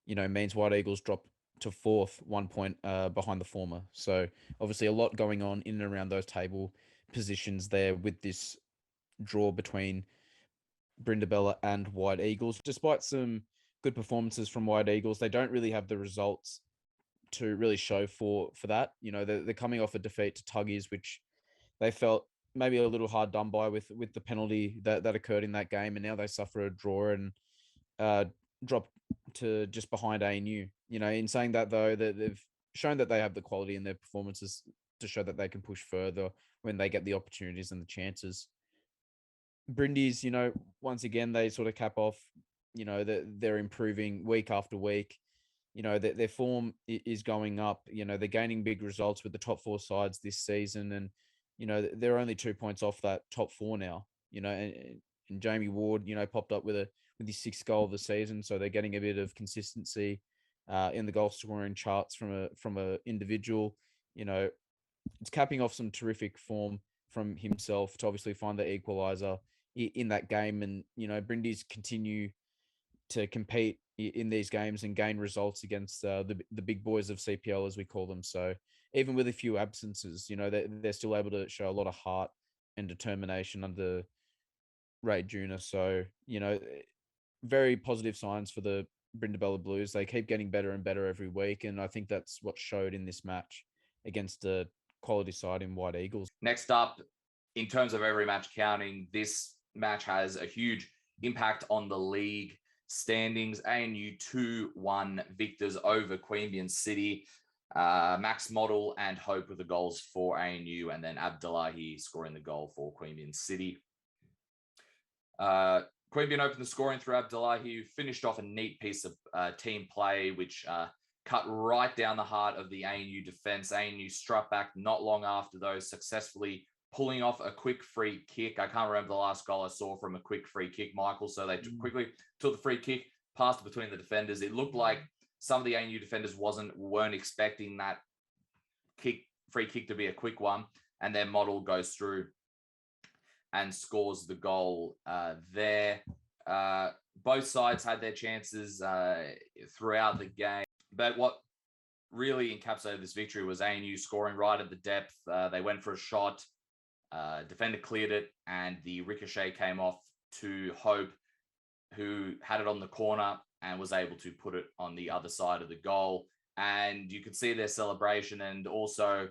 means White Eagles drop to 4th, 1 point behind the former. So obviously a lot going on in and around those table positions there with this draw between Brindabella and White Eagles. Despite some good performances from White Eagles, they don't really have the results to really show for that. They're coming off a defeat to Tuggies, which they felt maybe a little hard done by with the penalty that occurred in that game, and now they suffer a draw and drop to just behind ANU. In saying that, though, that they've shown that they have the quality in their performances to show that they can push further when they get the opportunities and the chances. Brindies, once again, they sort of cap off, they're improving week after week. Their form is going up. They're gaining big results with the top 4 sides this season. And, they're only 2 points off that top 4 now, and and Jamie Ward, popped up with his 6th goal of the season. So they're getting a bit of consistency in the goal scoring charts from a individual. It's capping off some terrific form from himself to obviously find the equaliser in that game. And, Brindis continue to compete in these games and gain results against the big boys of CPL, as we call them. So even with a few absences, they're still able to show a lot of heart and determination under Ray Junior. So, very positive signs for the Brindabella Blues. They keep getting better and better every week. And I think that's what showed in this match against a quality side in White Eagles. Next up, in terms of every match counting, this match has a huge impact on the league standings. ANU 2-1 victors over Queanbeyan City. Max Model and Hope with the goals for ANU, and then Abdullahi scoring the goal for Queanbeyan City. Queanbeyan opened the scoring through Abdullahi, who finished off a neat piece of team play, which cut right down the heart of the ANU defense. ANU struck back not long after those, successfully pulling off a quick free kick. I can't remember the last goal I saw from a quick free kick, Michael. So they quickly took the free kick, passed it between the defenders. It looked like some of the ANU defenders weren't expecting that free kick to be a quick one, and their Model goes through and scores the goal there. Both sides had their chances throughout the game, but what really encapsulated this victory was ANU scoring right at the depth. They went for a shot, defender cleared it, and the ricochet came off to Hope, who had it on the corner and was able to put it on the other side of the goal. And you could see their celebration. And also,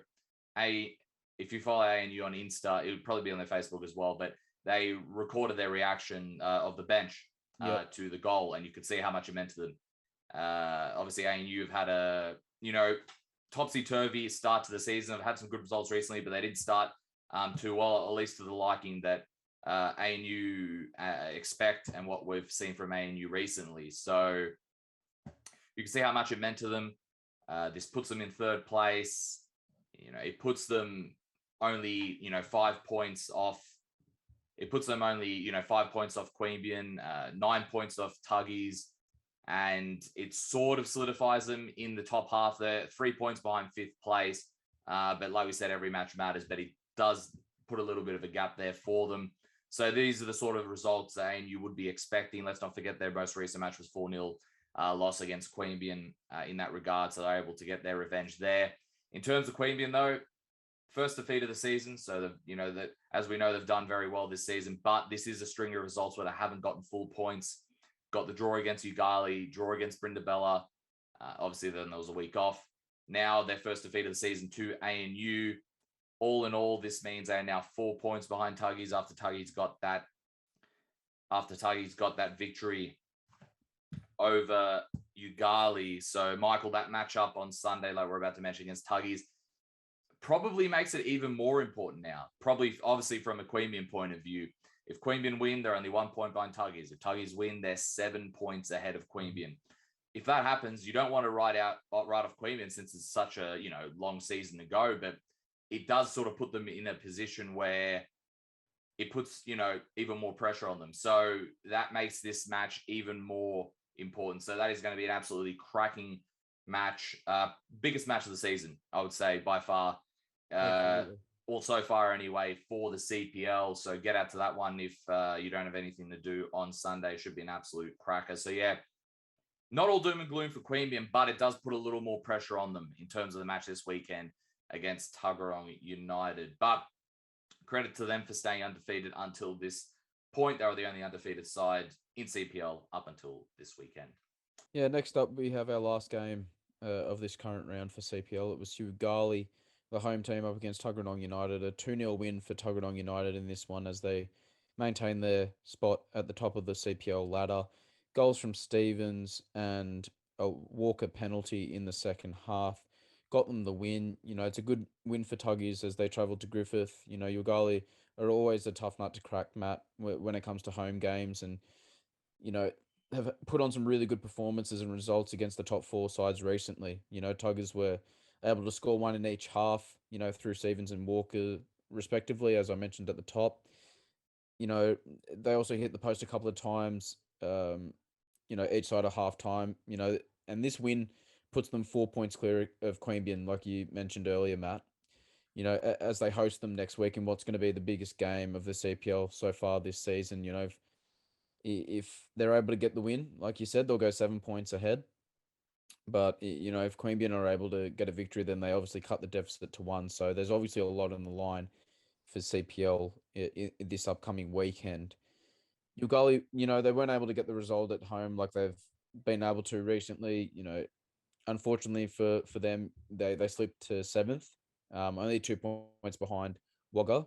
if you follow ANU on Insta, it would probably be on their Facebook as well, but they recorded their reaction of the bench to the goal, and you could see how much it meant to them. Obviously, ANU have had a, topsy-turvy start to the season. Have had some good results recently, but they didn't start too well, at least to the liking that ANU expect and what we've seen from ANU recently. So you can see how much it meant to them. This puts them in 3rd place. It puts them only, 5 points off. It puts them only, 5 points off Queanbeyan, 9 points off Tuggies, and it sort of solidifies them in the top half there, 3 points behind 5th place. But like we said, every match matters, but it does put a little bit of a gap there for them. So these are the sort of results that ANU would be expecting. Let's not forget their most recent match was 4-0 loss against Queanbeyan in that regard. So they're able to get their revenge there. In terms of Queanbeyan, though, first defeat of the season. So, that as we know, they've done very well this season, but this is a string of results where they haven't gotten full points. Got the draw against Yoogali, draw against Brindabella. Obviously, then there was a week off. Now their first defeat of the season to ANU. All in all, this means they are now 4 points behind Tuggies after Tuggies got that victory over Yoogali. So, Michael, that matchup on Sunday, like we're about to mention, against Tuggies, probably makes it even more important now. Probably, obviously, from a Queanbeyan point of view. If Queanbeyan win, they're only 1 point behind Tuggies. If Tuggies win, they're 7 points ahead of Queanbeyan. If that happens, you don't want to write off Queanbeyan since it's such a long season to go, but it does sort of put them in a position where it puts even more pressure on them. So that makes this match even more important. So that is going to be an absolutely cracking match, biggest match of the season, I would say, by far. Or so far anyway, for the CPL. So get out to that one if you don't have anything to do on Sunday. It should be an absolute cracker. So yeah, not all doom and gloom for Queanbeyan, but it does put a little more pressure on them in terms of the match this weekend against Tuggeranong United. But credit to them for staying undefeated until this point. They were the only undefeated side in CPL up until this weekend. Yeah, next up we have our last game of this current round for CPL. It was Yoogali, the home team, up against Tuggeranong United. A 2-0 win for Tuggeranong United in this one as they maintain their spot at the top of the CPL ladder. Goals from Stevens and a Walker penalty in the second half got them the win. It's a good win for Tuggies as they travel to Griffith. Yoogali are always a tough nut to crack, Matt, when it comes to home games, and have put on some really good performances and results against the top 4 sides recently. Tuggers were able to score one in each half, through Stevens and Walker, respectively, as I mentioned at the top. they also hit the post a couple of times, each side at half time, and this win puts them 4 points clear of Queanbeyan, like you mentioned earlier, Matt. As they host them next week in what's going to be the biggest game of the CPL so far this season, if they're able to get the win, like you said, they'll go 7 points ahead. But, if Queanbeyan are able to get a victory, then they obviously cut the deficit to 1. So there's obviously a lot on the line for CPL this upcoming weekend. Yoogali, they weren't able to get the result at home like they've been able to recently. Unfortunately for them, they slipped to 7th, only 2 points behind Wagga.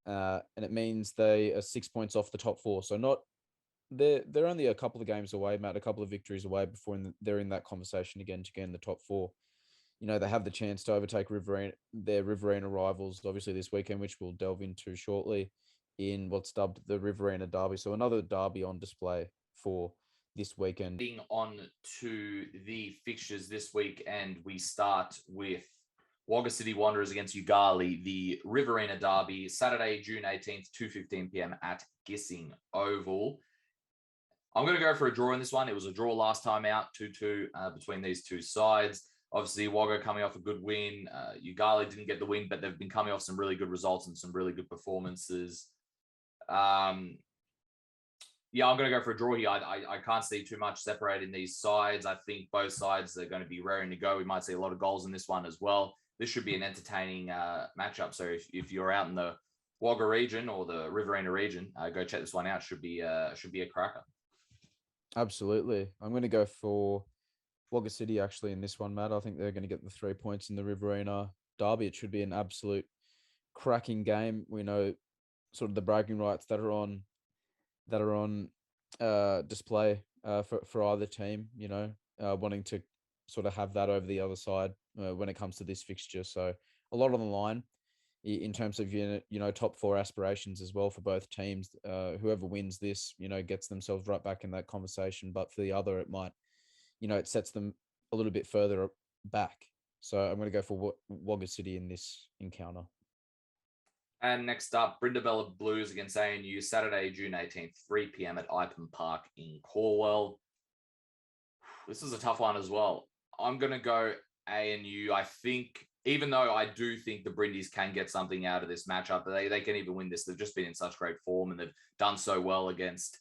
And it means they are 6 points off the top 4. So they're only a couple of games away, Matt, a couple of victories away before they're in that conversation again to get in the top 4. They have the chance to overtake their Riverina rivals, obviously this weekend, which we'll delve into shortly, in what's dubbed the Riverina Derby. So another derby on display for this weekend. Heading on to the fixtures this week, and we start with Wagga City Wanderers against Yoogali, the Riverina Derby, Saturday, June 18th, 2:15 p.m. at Gissing Oval. I'm going to go for a draw in this one. It was a draw last time out, 2-2 between these two sides. Obviously, Wagga coming off a good win. Yoogali didn't get the win, but they've been coming off some really good results and some really good performances. I'm going to go for a draw here. I can't see too much separating these sides. I think both sides are going to be raring to go. We might see a lot of goals in this one as well. This should be an entertaining matchup. So if you're out in the Wagga region or the Riverina region, go check this one out. Should be a cracker. Absolutely. I'm going to go for Wagga City actually in this one, Matt. I think they're going to get the 3 points in the Riverina Derby. It should be an absolute cracking game. We know sort of the bragging rights that are on display for either team, wanting to sort of have that over the other side when it comes to this fixture. So a lot on the line in terms of, top 4 aspirations as well for both teams. Whoever wins this, gets themselves right back in that conversation. But for the other, it might, it sets them a little bit further back. So I'm going to go for Wagga City in this encounter. And next up, Brindabella Blues against ANU, Saturday, June 18th, 3 p.m. at Ipen Park in Corwell. This is a tough one as well. I'm going to go ANU. I think, even though I do think the Brindis can get something out of this matchup, they can even win this. They've just been in such great form and they've done so well against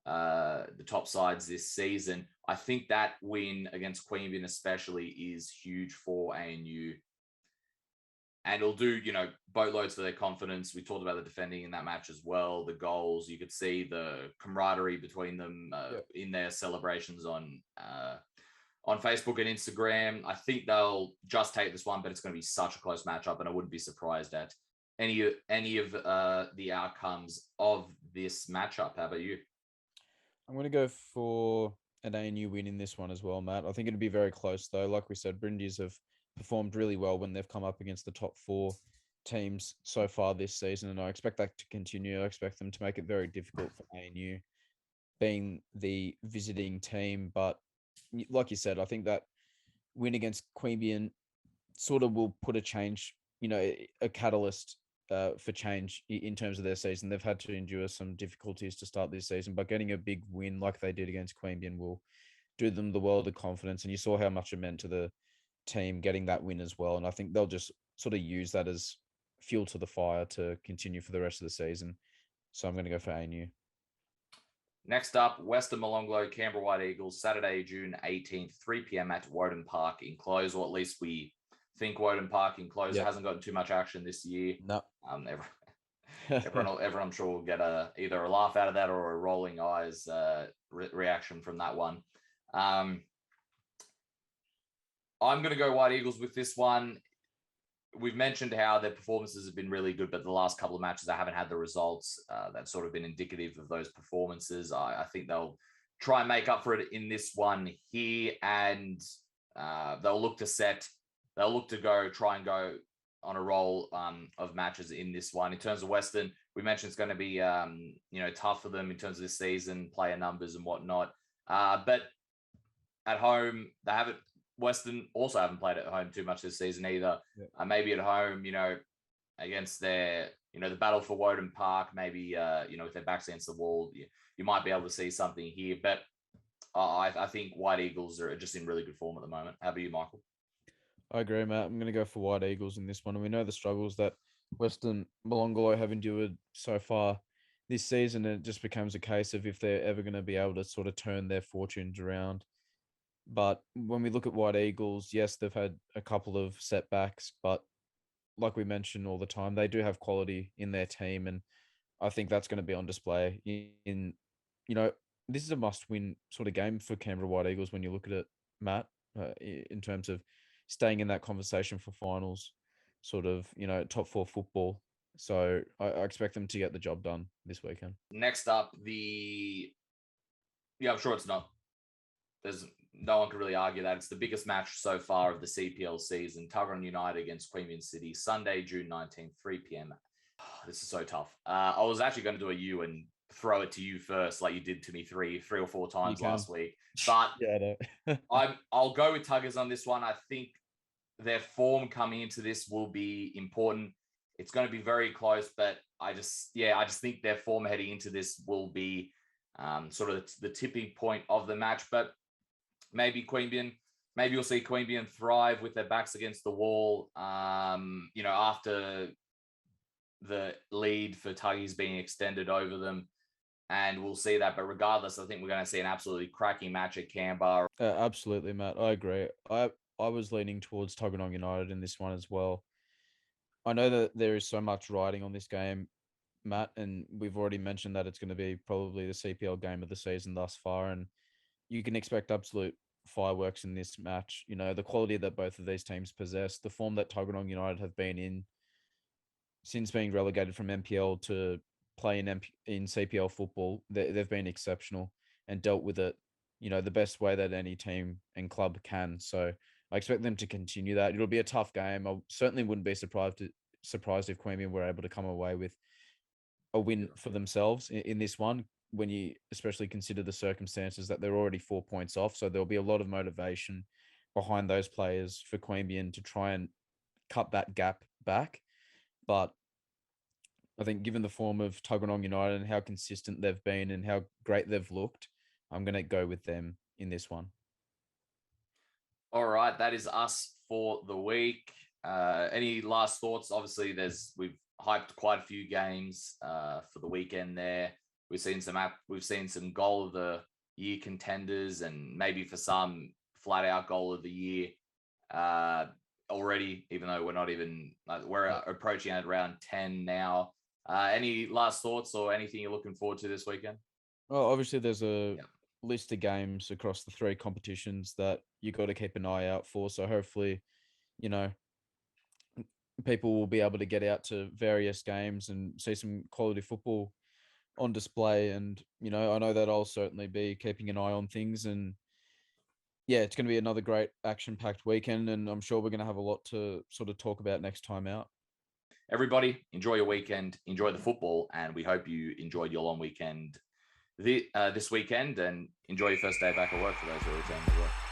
the top sides this season. I think that win against Queanbeyan especially is huge for ANU. And it'll do, boatloads for their confidence. We talked about the defending in that match as well, the goals. You could see the camaraderie between them in their celebrations on Facebook and Instagram. I think they'll just take this one, but it's going to be such a close matchup, and I wouldn't be surprised at any of the outcomes of this matchup. How about you? I'm going to go for an ANU win in this one as well, Matt. I think it'll be very close, though. Like we said, Brindis have performed really well when they've come up against the top 4 teams so far this season, and I expect that to continue. I expect them to make it very difficult for ANU being the visiting team. But like you said, I think that win against Queanbeyan sort of will put a change, a catalyst for change in terms of their season. They've had to endure some difficulties to start this season, but getting a big win like they did against Queanbeyan will do them the world of confidence. And you saw how much it meant to the team getting that win as well. And I think they'll just sort of use that as fuel to the fire to continue for the rest of the season. So I'm going to go for ANU. Next up, Weston Molonglo, Canberra White Eagles, Saturday, June 18th, 3 p.m. at Woden Park in close, or at least we think Woden Park in close. It hasn't gotten too much action this year. No. Everyone, I'm sure, will get either a laugh out of that or a rolling eyes reaction from that one. I'm going to go White Eagles with this one. We've mentioned how their performances have been really good, but the last couple of matches, they haven't had the results that's sort of been indicative of those performances. I think they'll try and make up for it in this one here, and they'll look to try and go on a roll of matches in this one. In terms of Weston, we mentioned it's going to be, tough for them in terms of this season, player numbers and whatnot. But at home, Weston also haven't played at home too much this season either. Maybe at home, against their, the battle for Woden Park, maybe, with their backs against the wall, you might be able to see something here. But I think White Eagles are just in really good form at the moment. How about you, Michael? I agree, Matt. I'm going to go for White Eagles in this one. And we know the struggles that Weston Molonglo have endured so far this season. And it just becomes a case of if they're ever going to be able to sort of turn their fortunes around. But when we look at White Eagles, yes, they've had a couple of setbacks, but like we mention all the time, they do have quality in their team. And I think that's going to be on display this is a must-win sort of game for Canberra White Eagles when you look at it, Matt, in terms of staying in that conversation for finals, sort of, top four football. So I expect them to get the job done this weekend. Next up, I'm sure it's not. There's no one can really argue that. It's the biggest match so far of the CPL season. Tuggeranong United against Queanbeyan City, Sunday, June 19th, 3 p.m. This is so tough. I was actually going to do a U and throw it to you first, like you did to me three or four times last week. But yeah, I'll go with Tuggers on this one. I think their form coming into this will be important. It's going to be very close, but I just think their form heading into this will be sort of the tipping point of the match. But maybe you'll see Queanbeyan thrive with their backs against the wall, after the lead for Tuggies being extended over them. And we'll see that. But regardless, I think we're going to see an absolutely cracking match at Canberra. Absolutely, Matt. I agree. I was leaning towards Tuggeranong United in this one as well. I know that there is so much riding on this game, Matt, and we've already mentioned that it's going to be probably the CPL game of the season thus far. And you can expect absolute fireworks in this match. The quality that both of these teams possess, the form that Tuggeranong United have been in since being relegated from NPL to play in CPL football, they've been exceptional and dealt with it, the best way that any team and club can. So I expect them to continue that. It'll be a tough game. I certainly wouldn't be surprised if Queanbeyan were able to come away with a win for themselves in this one, when you especially consider the circumstances that they're already 4 points off. So there'll be a lot of motivation behind those players for Queanbeyan to try and cut that gap back. But I think given the form of Tuggeranong United and how consistent they've been and how great they've looked, I'm going to go with them in this one. All right, that is us for the week. Any last thoughts? Obviously, we've hyped quite a few games for the weekend there. We've seen some goal of the year contenders, and maybe for some flat out goal of the year already, even though we're approaching at around 10 now. Any last thoughts or anything you're looking forward to this weekend? Well, obviously there's a list of games across the 3 competitions that you got to keep an eye out for. So hopefully, people will be able to get out to various games and see some quality football on display. And, I know that I'll certainly be keeping an eye on things. And yeah, it's going to be another great action-packed weekend. And I'm sure we're going to have a lot to sort of talk about next time out. Everybody, enjoy your weekend, enjoy the football, and we hope you enjoyed your long weekend this weekend, and enjoy your first day back at work for those who are returning to work.